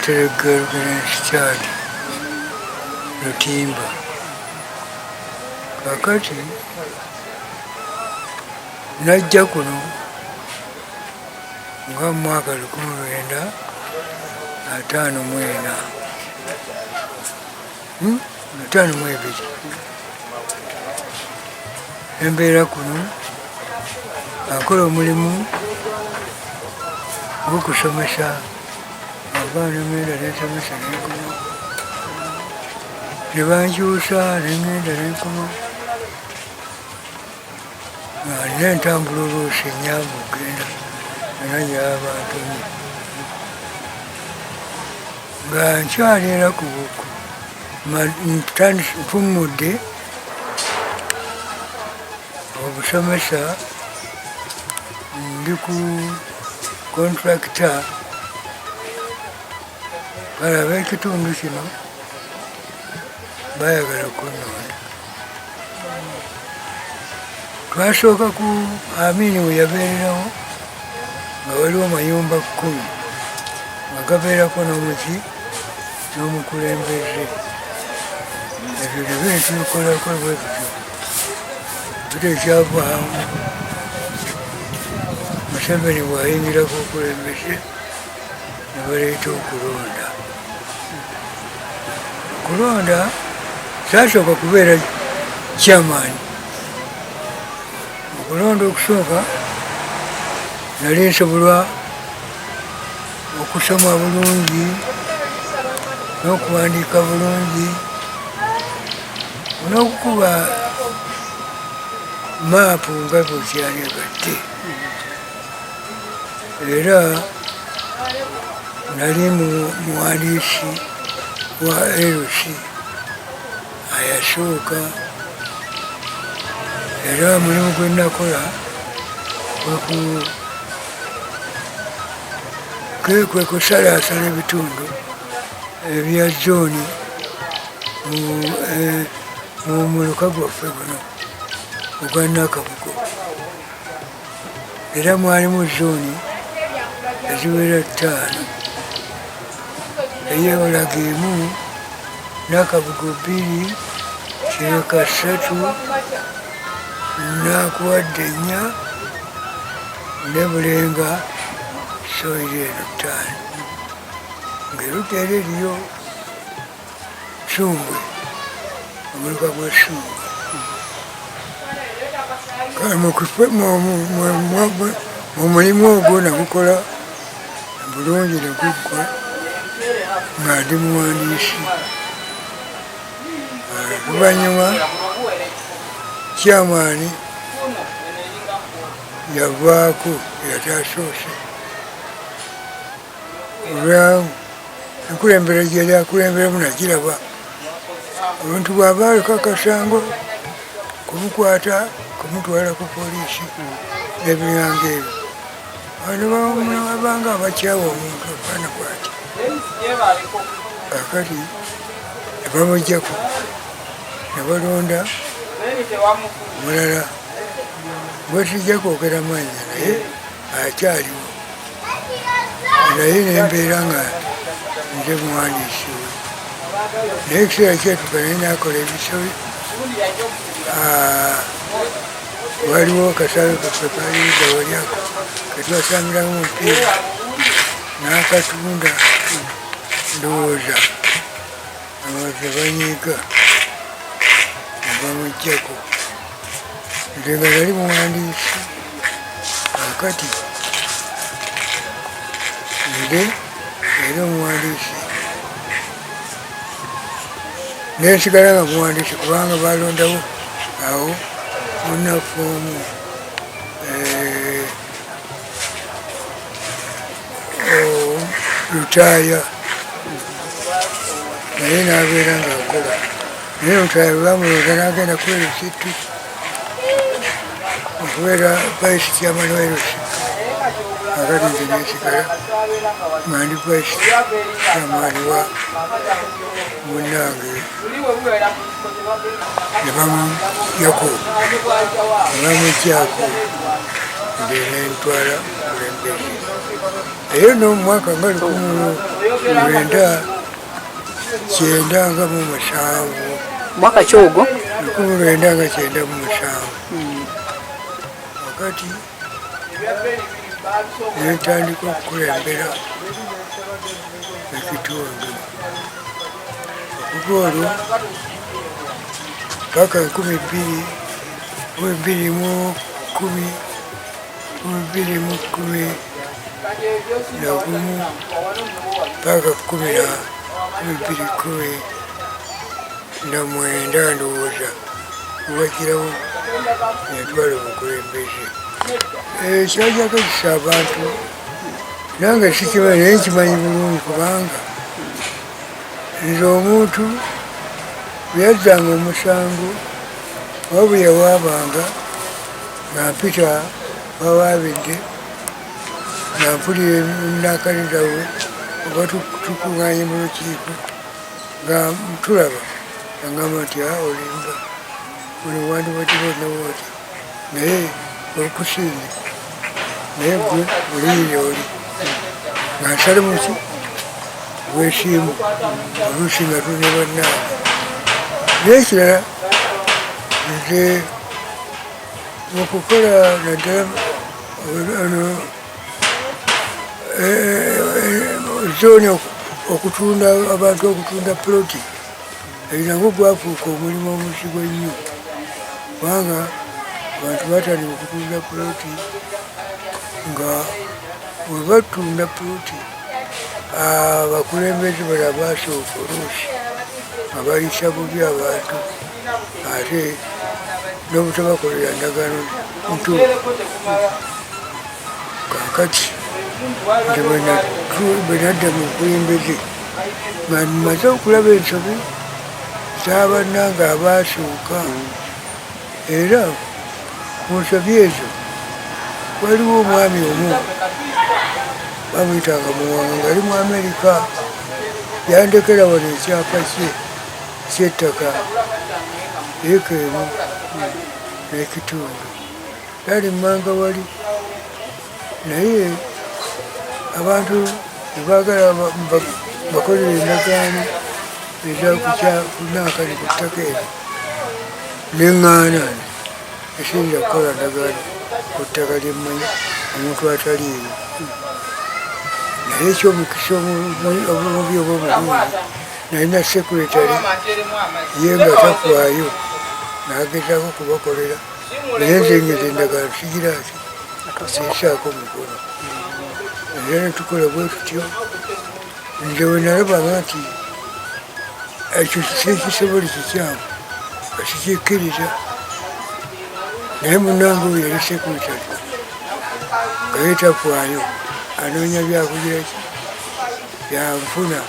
Katerega Lugerensi Church Lutimba. Kakati najja kuno nga mu mwaka 1954 52 embeera kuno akola omulimu gw'okusomesa abaana ngenda nensomesa nenkoma ne bankyusa nengenda nenkoma nga nina entambula oluusi enyamba okgenda nananye abantu nga nkyaleera ku buku ntummudde obusomesa ndi ku kontrakita kale ab'ekitundu kino bayagala kunonda. Twasooka ku Amini we yabeererawo nga waliwo mayumba 10 nga gabeerako n'omuki n'omukulembeze. Ebyo ne bintu bikolako bwe bityo bitekyavaamu. Museveni bw'ayingira ku bukulembeze ne baleeta okulonda. Okulonda saasooka kubeera chairman. Okulonda okusooka nali nsobola okusoma bulungi n'okuwandiika bulungi n'okukuba maapu nga bwekyanyegadde. Era nali muwandiisi wa LC ayasooka. Era omulimu gwe nakola kwe kusalaasala ebitundu ebya zooni mu muluka gwaffe guno ogwa Nakabugo. Era mwalimu zooni eziwera 5 ey'Olaga 1, Nakabugo 2, Kireka 3, Nakuwadde 4 ne Bulenga Soire 5. Ng'erudda era eriyo Ssumbwe, omuluka gwa Ssumbwe. Kale mu mulimu ogwo nagukola bulungi ne guggwa nga ndi muwandiisi. Oluvannyuma chairman yavaako yatasoose olwa enkulembera gyeyali akulemberemu nagiraba. Omuntu bw'aba aleka akasango kumukwata kumutwala ku poliisi n'ebirango ebyo. Bano babanga abakyawa omuntu afaana bwati. Kakati ne bamuggyako ne balonda mulala gwe tujja kwogera mannya naye akyaliwo, naye nembeera nga nze muwandiisi we. Naye ekiseera kyetuka naye nakola ebisobi. Waliwo akasawe kaffe kaliida wali ako ketwasangiramu omupiira n'akatunda ndowooza abaze banyiiga ne bamuggyako. Nze nga nali muwandiisi kakati nze era omuwandiisi nensigala nga muwandiisi kubanga balondawo awo munafoomu lutaaya naye nabeera nga akola. Naye lutaaya bwe bamulonda n'agenda kweresitu okubeera vice chairman wa LC. Kakati nze nesigala nga ndi vice chairman wa munnange. Ne bamuggyako nentwala okulembeze eyo n'omumwaka nga 1997 mwaka ki ogwo 1997 wakati nentandika okukulembera ekitundu okuva olwo paka 2010 paka 2019 ndowooza wagirawo netwala obukulembeze kyajakakisa abantu nange sikimanyi naye nkimanyi bulungi kubanga nze omuntu byazzanga omusango wabwe yawaabanga nga mpita wawaabidde nga mpulira emunakaniza we oba tukuŋŋaanye mu lukiiko nga tulaba agamba nti olimba buli wandibatibonawooti naye okusiimye naye gwe oliire oli nga nsale muki bwesiimu oluusi nga tune bannaabwe n'ekirala nze okukola naddala zooni okutunda abantu okutunda puloti ebirango gwafuuka omulimu omuzigo ennyo kubanga abantu batandika okutunda puloti nga webatunda puloti abakulembeze bala basooka oluusi nga bayisa bubi abantu ate n'obutabakolera ndagano ntuufu kakati nze bwe nadda mu bukulembeze nga maze okulaba ensobi z'abannanga abaasooka era mu nsobi ezo waliwo omwami omu bamuyitanga Muwanga ngaali mu Amerika yandekera wano ekyapa kye ky'ettaka eeka emu n'ekitundu yali mmanga wali naye abantu tebaagala bakolera endagaano ezakunaakani ku ttaka eryo neŋŋaana esinza kukola ndagaano ku ttaka lyemmanyi omuntu ataliiyo naye ekyomukisa omubi oba omulungi nalina sekuretale ye nga tafaayo nagezaako kubakolera naye nzengeza endagaano sigiraki sisaako mukono era netukola bwe tutyo nze we nalabanga nti ekyo sekisobole kikyamu nga sikikkiriza naye munange oyo yali sekuretale nga ye tafaayo anoonya byakugiraki byanfuna